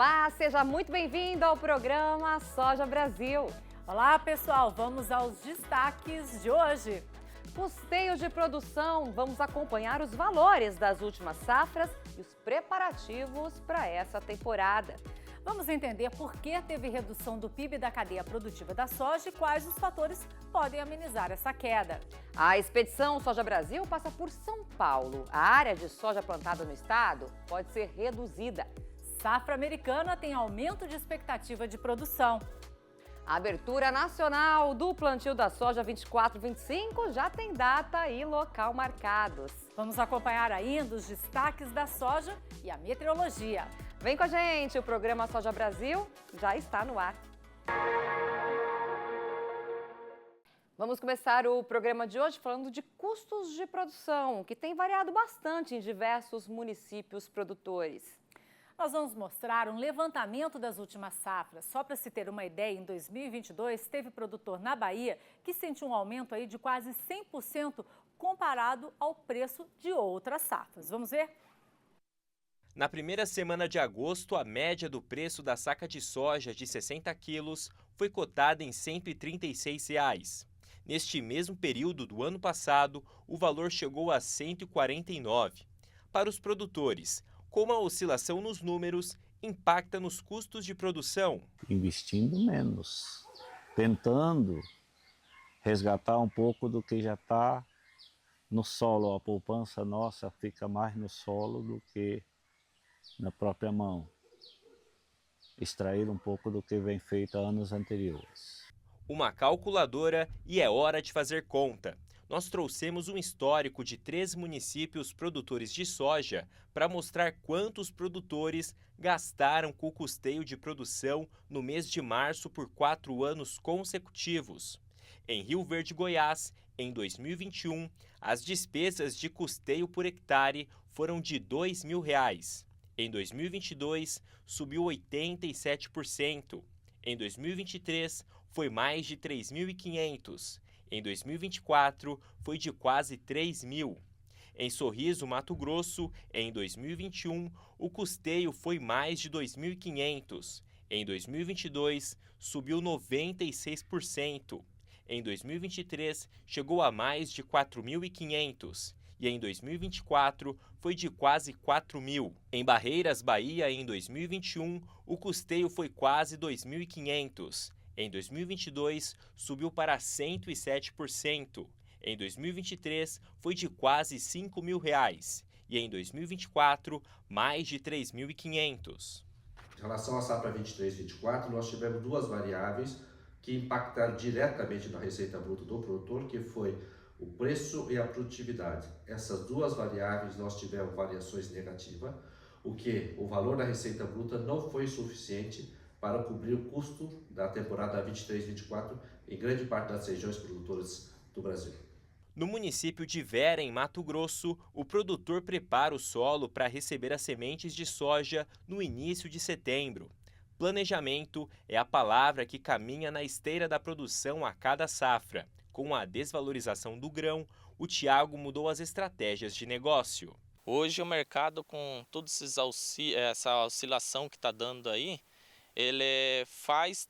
Olá, seja muito bem-vindo ao programa Soja Brasil. Olá, pessoal, vamos aos destaques de hoje. Custeio de produção, vamos acompanhar os valores das últimas safras e os preparativos para essa temporada. Vamos entender por que teve redução do PIB da cadeia produtiva da soja e quais os fatores podem amenizar essa queda. A expedição Soja Brasil passa por São Paulo. A área de soja plantada no estado pode ser reduzida. Safra americana tem aumento de expectativa de produção. A abertura nacional do plantio da soja 24-25 já tem data e local marcados. Vamos acompanhar ainda os destaques da soja e a meteorologia. Vem com a gente, o programa Soja Brasil já está no ar. Vamos começar o programa de hoje falando de custos de produção, que tem variado bastante em diversos municípios produtores. Nós vamos mostrar um levantamento das últimas safras. Só para se ter uma ideia, em 2022, teve produtor na Bahia que sentiu um aumento aí de quase 100% comparado ao preço de outras safras. Vamos ver? Na primeira semana de agosto, a média do preço da saca de soja de 60 quilos foi cotada em R$ 136. Neste mesmo período do ano passado, o valor chegou a R$ 149. Para os produtores, como a oscilação nos números impacta nos custos de produção? Investindo menos, tentando resgatar um pouco do que já está no solo. A poupança nossa fica mais no solo do que na própria mão. Extrair um pouco do que vem feito anos anteriores. Uma calculadora e é hora de fazer conta. Nós trouxemos um histórico de 3 municípios produtores de soja para mostrar quantos produtores gastaram com o custeio de produção no mês de março por 4 anos consecutivos. Em Rio Verde, Goiás, em 2021, as despesas de custeio por hectare foram de R$ 2.000. Em 2022, subiu 87%. Em 2023, foi mais de 3.500. Em 2024, foi de quase 3.000. Em Sorriso, Mato Grosso, em 2021, o custeio foi mais de 2.500. Em 2022, subiu 96%. Em 2023, chegou a mais de 4.500. E em 2024, foi de quase 4.000. Em Barreiras, Bahia, em 2021, o custeio foi quase 2.500. Em 2022, subiu para 107%. Em 2023, foi de quase R$ 5.000. E em 2024, mais de 3.500. Em relação à safra 23-24, nós tivemos 2 variáveis que impactaram diretamente na receita bruta do produtor, que foi o preço e a produtividade. Essas 2 variáveis nós tivemos variações negativas, o que o valor da receita bruta não foi suficiente para cobrir o custo da temporada 23-24 em grande parte das regiões produtoras do Brasil. No município de Vera, em Mato Grosso, o produtor prepara o solo para receber as sementes de soja no início de setembro. Planejamento é a palavra que caminha na esteira da produção a cada safra. Com a desvalorização do grão, o Thiago mudou as estratégias de negócio. Hoje o mercado, com toda essa oscilação que está dando aí, ele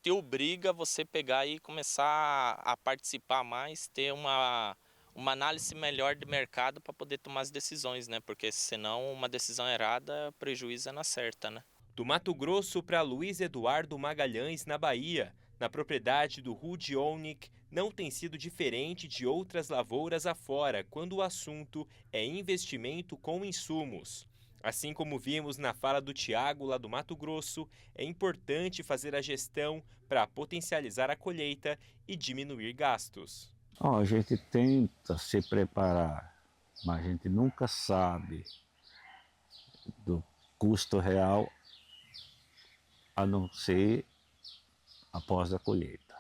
te obriga você pegar e começar a participar mais, ter uma análise melhor de mercado para poder tomar as decisões, né? Porque senão uma decisão errada, prejuízo é na certa, né? Do Mato Grosso para Luiz Eduardo Magalhães, na Bahia, na propriedade do Rudy Olnick, não tem sido diferente de outras lavouras afora quando o assunto é investimento com insumos. Assim como vimos na fala do Thiago, lá do Mato Grosso, é importante fazer a gestão para potencializar a colheita e diminuir gastos. A gente tenta se preparar, mas a gente nunca sabe do custo real, a não ser após a colheita.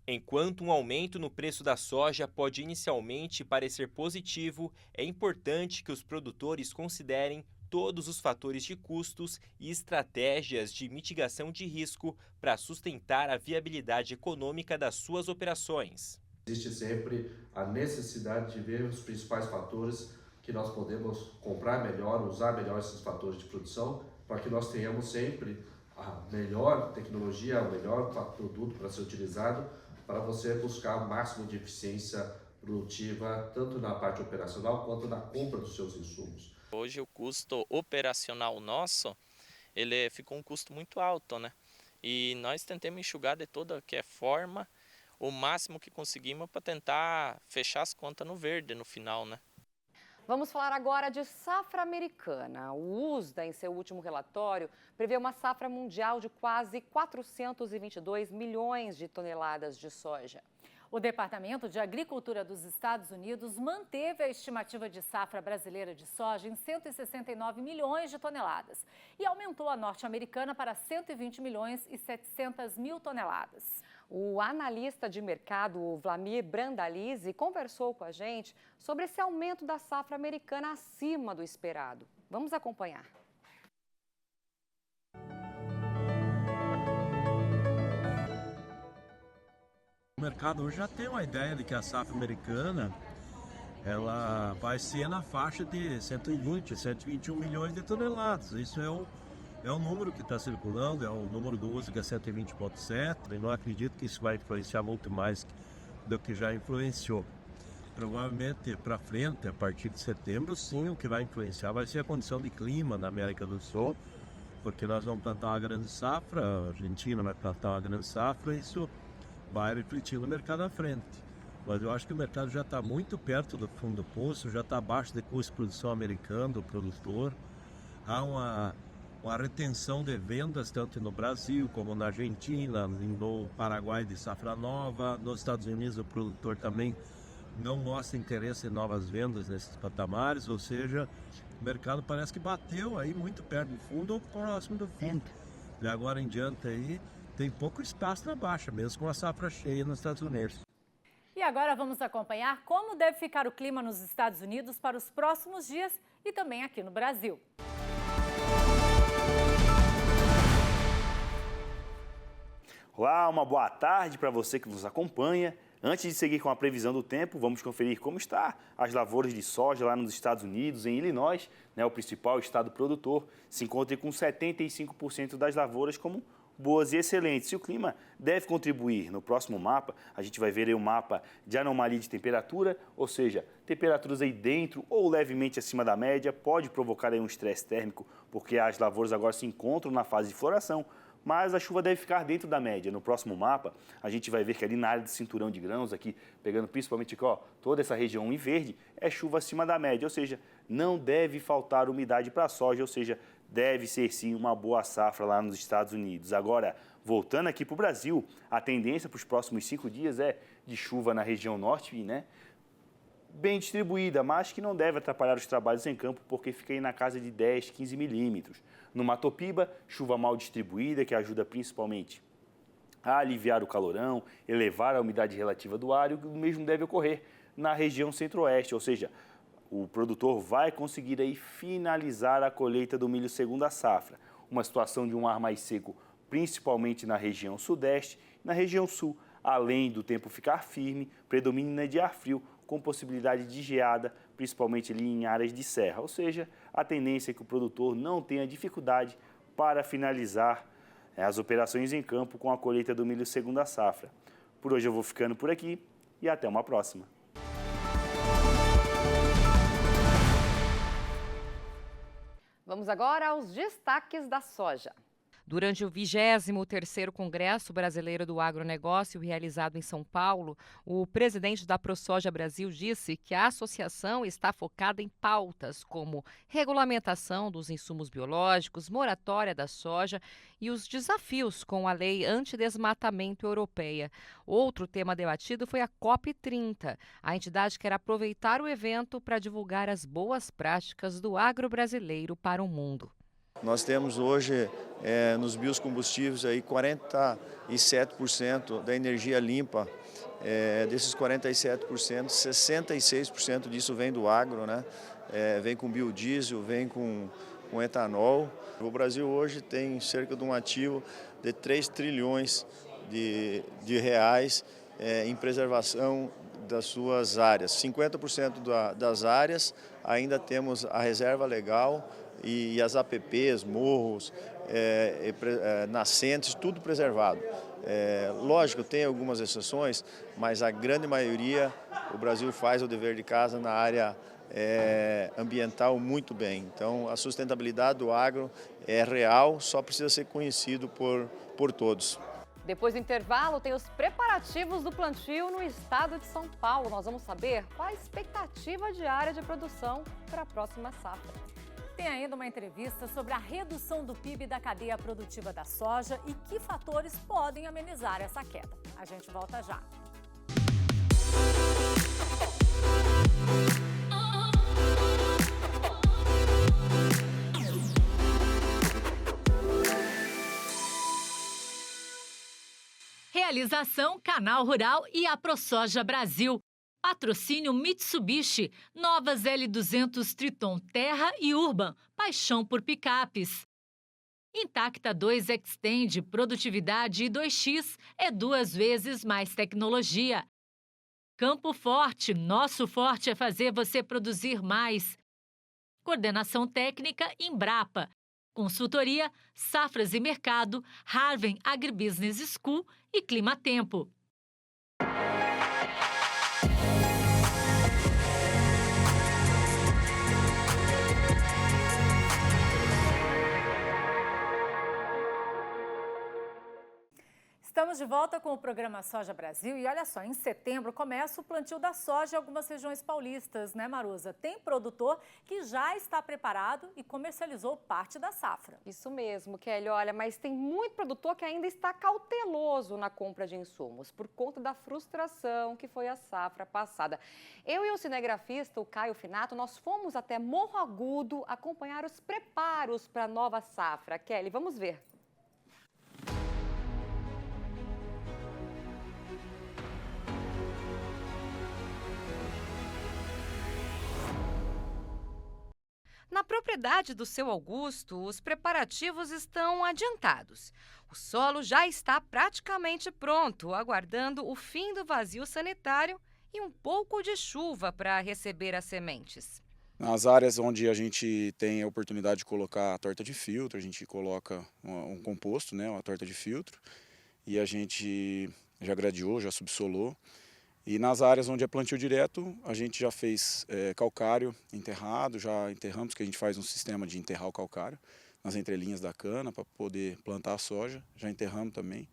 Enquanto um aumento no preço da soja pode inicialmente parecer positivo, é importante que os produtores considerem todos os fatores de custos e estratégias de mitigação de risco para sustentar a viabilidade econômica das suas operações. Existe sempre a necessidade de ver os principais fatores que nós podemos comprar melhor, usar melhor esses fatores de produção, para que nós tenhamos sempre a melhor tecnologia, o melhor produto para ser utilizado, para você buscar o máximo de eficiência produtiva, tanto na parte operacional quanto na compra dos seus insumos. Hoje o custo operacional nosso, ele ficou um custo muito alto, né? E nós tentamos enxugar de toda que é forma, o máximo que conseguimos para tentar fechar as contas no verde no final, né? Vamos falar agora de safra americana. O USDA, em seu último relatório, prevê uma safra mundial de quase 422 milhões de toneladas de soja. O Departamento de Agricultura dos Estados Unidos manteve a estimativa de safra brasileira de soja em 169 milhões de toneladas e aumentou a norte-americana para 120 milhões e 700 mil toneladas. O analista de mercado Vlamir Brandalize conversou com a gente sobre esse aumento da safra americana acima do esperado. Vamos acompanhar. O mercado hoje já tem uma ideia de que a safra americana ela vai ser na faixa de 120, 121 milhões de toneladas. Isso é o número que está circulando, é o número do uso que é 120,7. E não acredito que isso vai influenciar muito mais do que já influenciou. Provavelmente para frente, a partir de setembro, sim, o que vai influenciar vai ser a condição de clima na América do Sul, porque nós vamos plantar uma grande safra, a Argentina vai plantar uma grande safra, isso vai refletir no mercado à frente. Mas eu acho que o mercado já está muito perto do fundo do poço, já está abaixo do custo de produção americano do produtor. Há uma retenção de vendas tanto no Brasil como na Argentina, no Paraguai de safra nova. Nos Estados Unidos o produtor também não mostra interesse em novas vendas nesses patamares, ou seja, o mercado parece que bateu aí muito perto do fundo ou próximo do fundo. E agora em diante aí tem pouco espaço na baixa, mesmo com a safra cheia nos Estados Unidos. E agora vamos acompanhar como deve ficar o clima nos Estados Unidos para os próximos dias e também aqui no Brasil. Olá, uma boa tarde para você que nos acompanha. Antes de seguir com a previsão do tempo, vamos conferir como está as lavouras de soja lá nos Estados Unidos, em Illinois, o principal estado produtor, se encontra com 75% das lavouras como boas e excelentes. E o clima deve contribuir. No próximo mapa, a gente vai ver aí um mapa de anomalia de temperatura, ou seja, temperaturas aí dentro ou levemente acima da média, pode provocar aí um estresse térmico, porque as lavouras agora se encontram na fase de floração, mas a chuva deve ficar dentro da média. No próximo mapa, a gente vai ver que ali na área de cinturão de grãos, aqui, pegando principalmente aqui, toda essa região em verde, é chuva acima da média, ou seja, não deve faltar umidade para a soja, ou seja, deve ser sim uma boa safra lá nos Estados Unidos. Agora, voltando aqui para o Brasil, a tendência para os próximos 5 dias é de chuva na região norte, bem distribuída, mas que não deve atrapalhar os trabalhos em campo, porque fica aí na casa de 10, 15 milímetros. No Mato Piba, chuva mal distribuída, que ajuda principalmente a aliviar o calorão, elevar a umidade relativa do ar, e o mesmo deve ocorrer na região centro-oeste, ou seja, o produtor vai conseguir aí finalizar a colheita do milho segunda safra. Uma situação de um ar mais seco, principalmente na região sudeste. Na região sul, além do tempo ficar firme, predomina de ar frio, com possibilidade de geada, principalmente ali em áreas de serra. Ou seja, a tendência é que o produtor não tenha dificuldade para finalizar as operações em campo com a colheita do milho segunda safra. Por hoje eu vou ficando por aqui e até uma próxima. Vamos agora aos destaques da soja. Durante o 23º Congresso Brasileiro do Agronegócio, realizado em São Paulo, o presidente da ProSoja Brasil disse que a associação está focada em pautas como regulamentação dos insumos biológicos, moratória da soja e os desafios com a lei antidesmatamento europeia. Outro tema debatido foi a COP30. A entidade quer aproveitar o evento para divulgar as boas práticas do agro brasileiro para o mundo. Nós temos hoje nos biocombustíveis aí 47% da energia limpa. Desses 47%, 66% disso vem do agro, vem com biodiesel, vem com etanol. O Brasil hoje tem cerca de um ativo de 3 trilhões de reais em preservação das suas áreas. 50% das áreas ainda temos a reserva legal, e as APPs, morros, nascentes, tudo preservado. Lógico, tem algumas exceções, mas a grande maioria o Brasil faz o dever de casa na área ambiental muito bem. Então, a sustentabilidade do agro é real, só precisa ser conhecido por todos. Depois do intervalo, tem os preparativos do plantio no estado de São Paulo. Nós vamos saber qual a expectativa diária de produção para a próxima safra. Tem ainda uma entrevista sobre a redução do PIB da cadeia produtiva da soja e que fatores podem amenizar essa queda. A gente volta já. Realização Canal Rural e a ProSoja Brasil. Patrocínio Mitsubishi, novas L200 Triton Terra e Urban, paixão por picapes. Intacta 2 Extend, produtividade e 2x é 2 vezes mais tecnologia. Campo Forte, nosso forte é fazer você produzir mais. Coordenação técnica Embrapa. Consultoria, Safras e Mercado, Harvey Agribusiness School e Climatempo. Estamos de volta com o programa Soja Brasil e olha só, em setembro começa o plantio da soja em algumas regiões paulistas, né, Marusa? Tem produtor que já está preparado e comercializou parte da safra. Isso mesmo, Kelly. Olha, mas tem muito produtor que ainda está cauteloso na compra de insumos por conta da frustração que foi a safra passada. Eu e o cinegrafista, o Caio Finato, nós fomos até Morro Agudo acompanhar os preparos para a nova safra. Kelly, vamos ver. Na propriedade do seu Augusto, os preparativos estão adiantados. O solo já está praticamente pronto, aguardando o fim do vazio sanitário e um pouco de chuva para receber as sementes. Nas áreas onde a gente tem a oportunidade de colocar a torta de filtro, a gente coloca um composto, né, uma torta de filtro, e a gente já gradeou, já subsolou. E nas áreas onde é plantio direto, a gente já fez calcário enterrado, já enterramos, que a gente faz um sistema de enterrar o calcário nas entrelinhas da cana para poder plantar a soja, já enterramos também.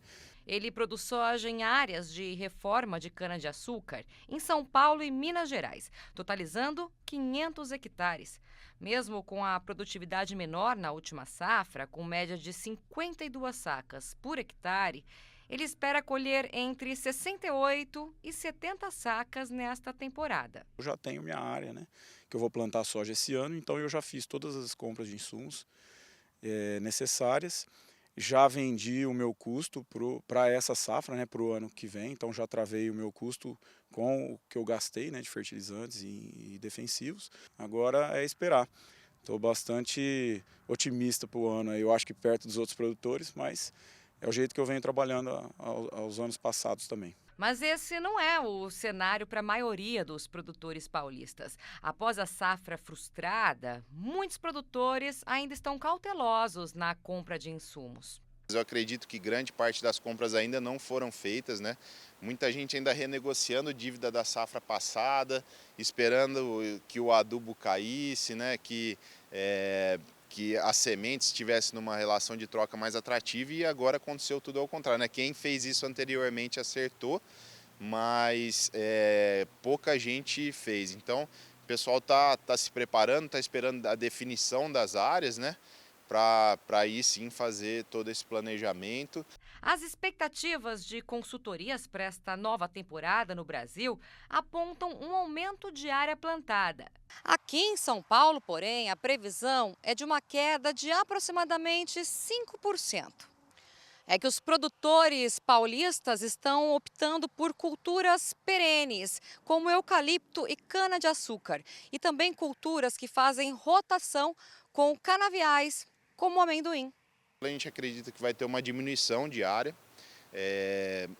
Ele produz soja em áreas de reforma de cana-de-açúcar em São Paulo e Minas Gerais, totalizando 500 hectares. Mesmo com a produtividade menor na última safra, com média de 52 sacas por hectare, ele espera colher entre 68 e 70 sacas nesta temporada. Eu já tenho minha área, né, que eu vou plantar soja esse ano, então eu já fiz todas as compras de insumos necessárias. Já vendi o meu custo para essa safra, né, para o ano que vem, então já travei o meu custo com o que eu gastei, né, de fertilizantes e defensivos. Agora é esperar. Estou bastante otimista para o ano, eu acho que perto dos outros produtores, mas é o jeito que eu venho trabalhando aos anos passados também. Mas esse não é o cenário para a maioria dos produtores paulistas. Após a safra frustrada, muitos produtores ainda estão cautelosos na compra de insumos. Eu acredito que grande parte das compras ainda não foram feitas, né? Muita gente ainda renegociando dívida da safra passada, esperando que o adubo caísse, né? Que as sementes estivessem numa relação de troca mais atrativa, e agora aconteceu tudo ao contrário, né? Quem fez isso anteriormente acertou, mas pouca gente fez. Então, o pessoal tá se preparando, está esperando a definição das áreas, né? Para aí sim fazer todo esse planejamento. As expectativas de consultorias para esta nova temporada no Brasil apontam um aumento de área plantada. Aqui em São Paulo, porém, a previsão é de uma queda de aproximadamente 5%. É que os produtores paulistas estão optando por culturas perenes, como eucalipto e cana-de-açúcar, e também culturas que fazem rotação com canaviais, como o amendoim. A gente acredita que vai ter uma diminuição de área,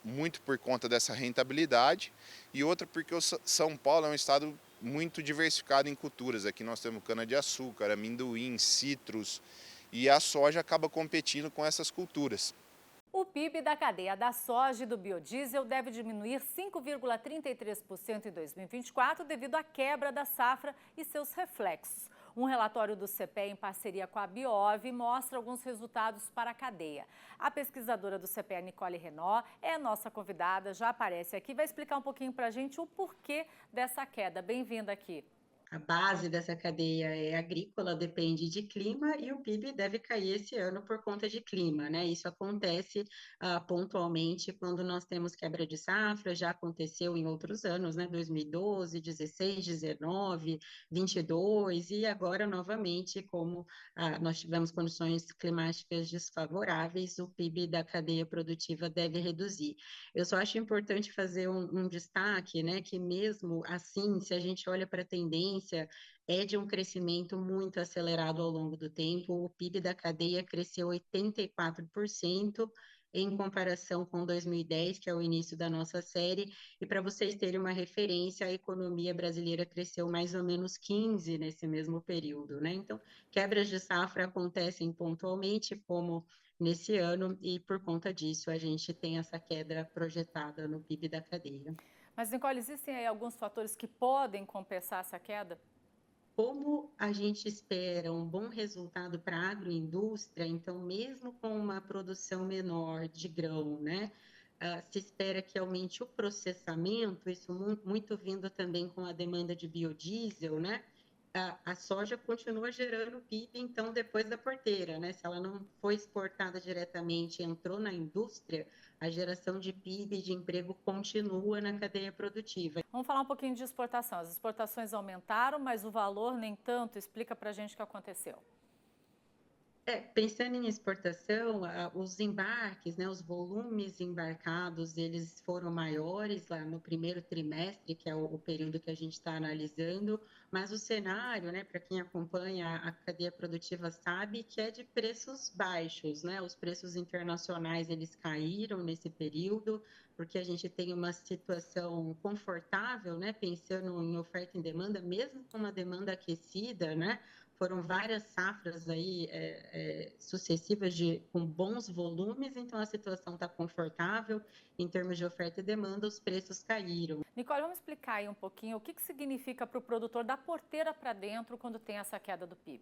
muito por conta dessa rentabilidade, e outra porque o São Paulo é um estado muito diversificado em culturas. Aqui nós temos cana-de-açúcar, amendoim, citros, e a soja acaba competindo com essas culturas. O PIB da cadeia da soja e do biodiesel deve diminuir 5,33% em 2024 devido à quebra da safra e seus reflexos. Um relatório do CPE em parceria com a Biov mostra alguns resultados para a cadeia. A pesquisadora do CPE, Nicole Renaud, é a nossa convidada, já aparece aqui, vai explicar um pouquinho para a gente o porquê dessa queda. Bem-vinda aqui. A base dessa cadeia é agrícola, depende de clima e o PIB deve cair esse ano por conta de clima, né? Isso acontece pontualmente quando nós temos quebra de safra, já aconteceu em outros anos, né? 2012, 16, 19, 22 e agora novamente, como nós tivemos condições climáticas desfavoráveis, o PIB da cadeia produtiva deve reduzir. Eu só acho importante fazer um destaque, né? Que mesmo assim, se a gente olha para a tendência, é de um crescimento muito acelerado ao longo do tempo. O PIB da cadeia cresceu 84% em comparação com 2010, que é o início da nossa série. E para vocês terem uma referência, a economia brasileira cresceu mais ou menos 15% nesse mesmo período, né? Então, quebras de safra acontecem pontualmente, como nesse ano, e por conta disso a gente tem essa queda projetada no PIB da cadeia. Mas, Nicole, existem aí alguns fatores que podem compensar essa queda? Como a gente espera um bom resultado para a agroindústria, então, mesmo com uma produção menor de grão, né, se espera que aumente o processamento, isso muito vindo também com a demanda de biodiesel, né? A soja continua gerando PIB, então, depois da porteira, né? Se ela não foi exportada diretamente, entrou na indústria, a geração de PIB, de emprego, continua na cadeia produtiva. Vamos falar um pouquinho de exportação. As exportações aumentaram, mas o valor nem tanto. Explica para a gente o que aconteceu. Pensando em exportação, os embarques, né, os volumes embarcados, eles foram maiores lá no primeiro trimestre, que é o período que a gente está analisando, mas o cenário, né, para quem acompanha a cadeia produtiva sabe que é de preços baixos, né? Os preços internacionais, eles caíram nesse período, porque a gente tem uma situação confortável, né, pensando em oferta e demanda, mesmo com uma demanda aquecida, né? Foram várias safras aí sucessivas com bons volumes, então a situação está confortável em termos de oferta e demanda, os preços caíram. Nicole, vamos explicar aí um pouquinho o que significa para o produtor da porteira para dentro quando tem essa queda do PIB?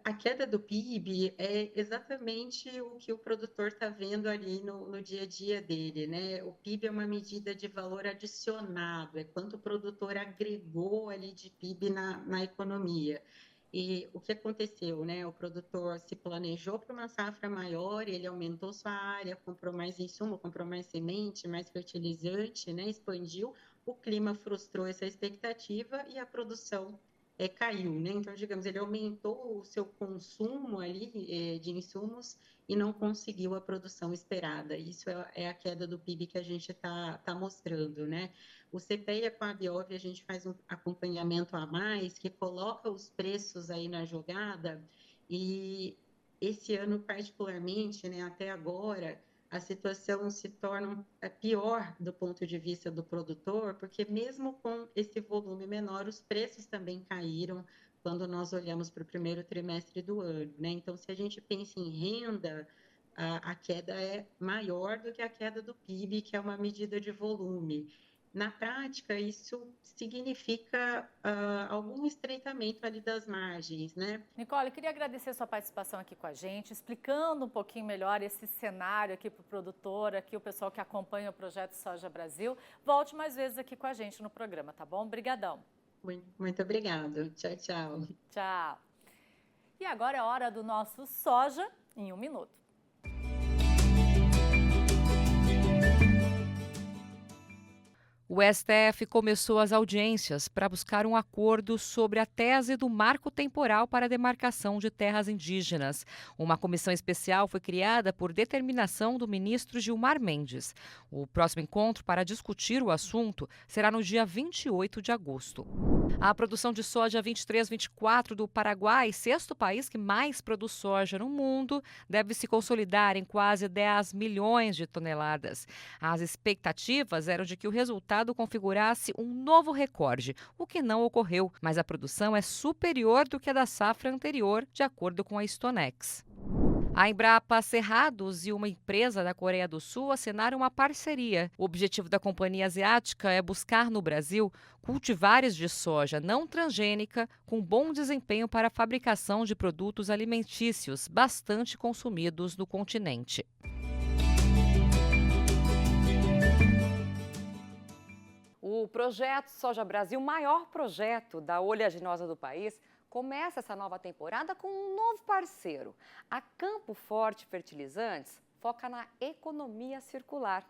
A queda do PIB é exatamente o que o produtor está vendo ali no dia a dia dele, né? O PIB é uma medida de valor adicionado, é quanto o produtor agregou ali de PIB na economia. E o que aconteceu, né? O produtor se planejou para uma safra maior, ele aumentou sua área, comprou mais insumo, comprou mais semente, mais fertilizante, né? Expandiu, o clima frustrou essa expectativa e a produção caiu, né? Então, digamos, ele aumentou o seu consumo ali de insumos e não conseguiu a produção esperada. Isso é a queda do PIB que a gente está mostrando, né? O CPE com a Biov, a gente faz um acompanhamento a mais, que coloca os preços aí na jogada e esse ano, particularmente, né, até agora, a situação se torna pior do ponto de vista do produtor, porque mesmo com esse volume menor, os preços também caíram quando nós olhamos para o primeiro trimestre do ano, né? Então, se a gente pensa em renda, a queda é maior do que a queda do PIB, que é uma medida de volume. Na prática, isso significa algum estreitamento ali das margens, né? Nicole, queria agradecer a sua participação aqui com a gente, explicando um pouquinho melhor esse cenário aqui para o produtor, aqui o pessoal que acompanha o Projeto Soja Brasil. Volte mais vezes aqui com a gente no programa, tá bom? Obrigadão. Muito obrigada. Tchau, tchau. Tchau. E agora é hora do nosso Soja em 1 minuto. O STF começou as audiências para buscar um acordo sobre a tese do marco temporal para a demarcação de terras indígenas. Uma comissão especial foi criada por determinação do ministro Gilmar Mendes. O próximo encontro para discutir o assunto será no dia 28 de agosto. A produção de soja 23-24 do Paraguai, sexto país que mais produz soja no mundo, deve se consolidar em quase 10 milhões de toneladas. As expectativas eram de que o resultado passado configurasse um novo recorde, o que não ocorreu, mas a produção é superior do que a da safra anterior, de acordo com a Stonex. A Embrapa Cerrados e uma empresa da Coreia do Sul assinaram uma parceria. O objetivo da companhia asiática é buscar no Brasil cultivares de soja não transgênica com bom desempenho para a fabricação de produtos alimentícios bastante consumidos no continente. O projeto Soja Brasil, o maior projeto da oleaginosa do país, começa essa nova temporada com um novo parceiro. A Campo Forte Fertilizantes foca na economia circular.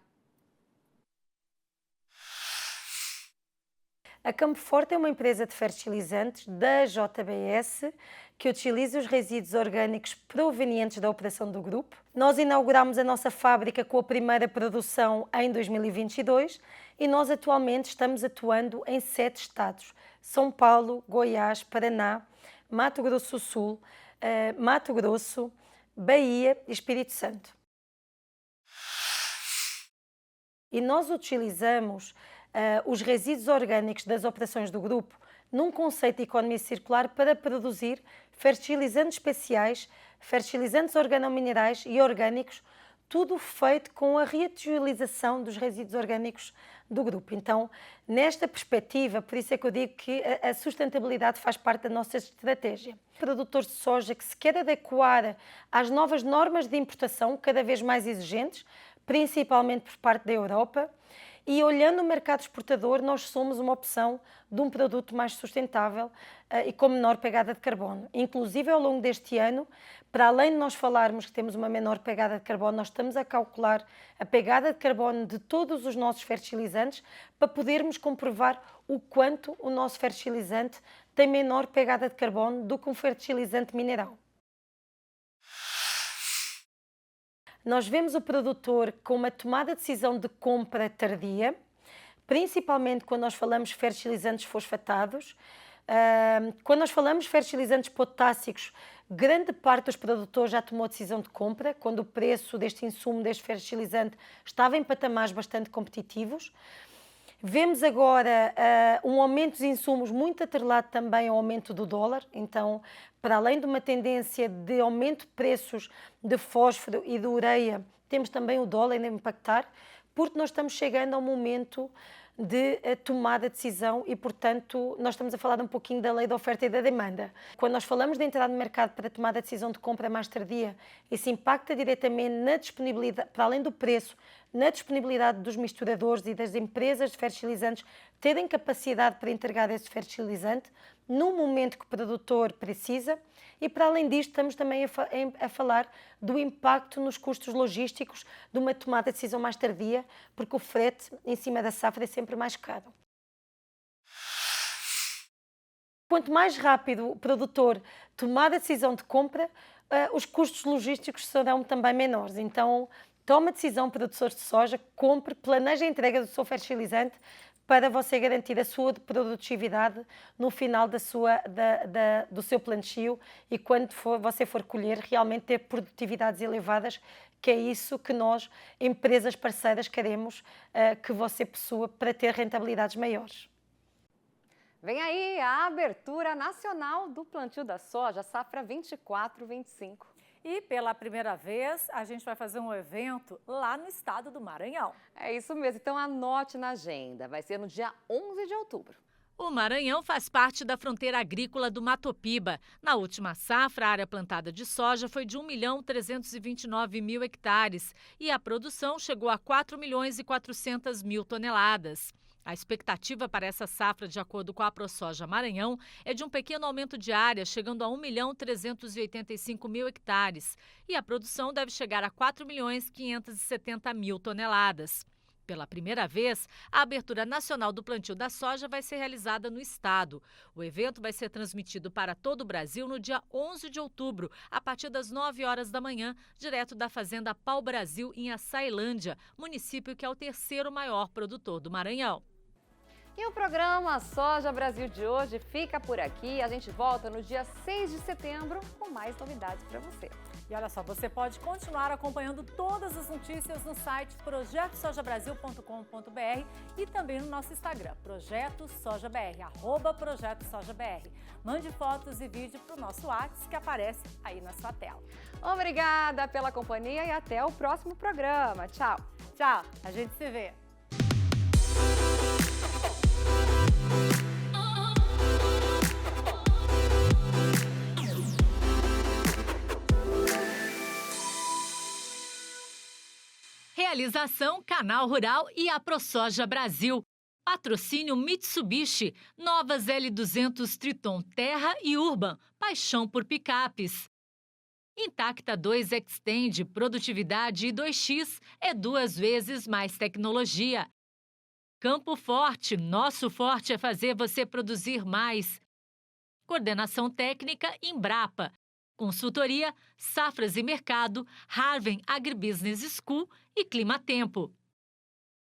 A Campo Forte é uma empresa de fertilizantes da JBS que utiliza os resíduos orgânicos provenientes da operação do grupo. Nós inauguramos a nossa fábrica com a primeira produção em 2022 e nós atualmente estamos atuando em 7 estados: São Paulo, Goiás, Paraná, Mato Grosso do Sul, Mato Grosso, Bahia e Espírito Santo. E nós utilizamos os resíduos orgânicos das operações do grupo num conceito de economia circular para produzir fertilizantes especiais, fertilizantes organominerais e orgânicos, tudo feito com a reutilização dos resíduos orgânicos do grupo. Então, nesta perspectiva, por isso é que eu digo que a sustentabilidade faz parte da nossa estratégia. Produtores de soja que se quer adequar às novas normas de importação, cada vez mais exigentes, principalmente por parte da Europa, e olhando o mercado exportador, nós somos uma opção de um produto mais sustentável e com menor pegada de carbono. Inclusive, ao longo deste ano, para além de nós falarmos que temos uma menor pegada de carbono, nós estamos a calcular a pegada de carbono de todos os nossos fertilizantes para podermos comprovar o quanto o nosso fertilizante tem menor pegada de carbono do que um fertilizante mineral. Nós vemos o produtor com uma tomada de decisão de compra tardia, principalmente quando nós falamos de fertilizantes fosfatados. Quando nós falamos de fertilizantes potássicos, grande parte dos produtores já tomou a decisão de compra, quando o preço deste insumo, deste fertilizante, estava em patamares bastante competitivos. Vemos agora um aumento dos insumos muito atrelado também ao aumento do dólar, então, para além de uma tendência de aumento de preços de fósforo e de ureia, temos também o dólar a impactar, porque nós estamos chegando ao momento de tomada de decisão e, portanto, nós estamos a falar um pouquinho da lei da oferta e da demanda. Quando nós falamos de entrada no mercado para tomada de decisão de compra mais tardia, isso impacta diretamente na disponibilidade, para além do preço, na disponibilidade dos misturadores e das empresas de fertilizantes terem capacidade para entregar esse fertilizante no momento que o produtor precisa. E, para além disto, estamos também a falar do impacto nos custos logísticos de uma tomada de decisão mais tardia, porque o frete em cima da safra é sempre mais caro. Quanto mais rápido o produtor tomar a decisão de compra, os custos logísticos serão também menores. Então, toma a decisão, produtores de soja, compre, planeje a entrega do seu fertilizante para você garantir a sua produtividade no final do seu plantio e quando você for colher, realmente ter produtividades elevadas, que é isso que nós, empresas parceiras, queremos que você possua para ter rentabilidades maiores. Vem aí a abertura nacional do plantio da soja, safra 24-25. E pela primeira vez, a gente vai fazer um evento lá no estado do Maranhão. É isso mesmo, então anote na agenda, vai ser no dia 11 de outubro. O Maranhão faz parte da fronteira agrícola do Matopiba. Na última safra, a área plantada de soja foi de 1.329.000 hectares e a produção chegou a 4.400.000 toneladas. A expectativa para essa safra, de acordo com a ProSoja Maranhão, é de um pequeno aumento de área, chegando a 1.385.000 hectares. E a produção deve chegar a 4.570.000 toneladas. Pela primeira vez, a abertura nacional do plantio da soja vai ser realizada no estado. O evento vai ser transmitido para todo o Brasil no dia 11 de outubro, a partir das 9 horas da manhã, direto da fazenda Pau Brasil, em Açailândia, município que é o terceiro maior produtor do Maranhão. E o programa Soja Brasil de hoje fica por aqui. A gente volta no dia 6 de setembro com mais novidades para você. E olha só, você pode continuar acompanhando todas as notícias no site projetosojabrasil.com.br e também no nosso Instagram, Projeto Soja BR, @Projeto Soja BR. Mande fotos e vídeo para o nosso WhatsApp que aparece aí na sua tela. Obrigada pela companhia e até o próximo programa. Tchau. Tchau, a gente se vê. Realização Canal Rural e a ProSoja Brasil. Patrocínio Mitsubishi, novas L200 Triton Terra e Urban, paixão por picapes. Intacta 2 Extend, produtividade e 2x é 2 vezes mais tecnologia. Campo Forte, nosso forte é fazer você produzir mais. Coordenação técnica Embrapa. Consultoria, Safras e Mercado, Harvem Agribusiness School e Climatempo.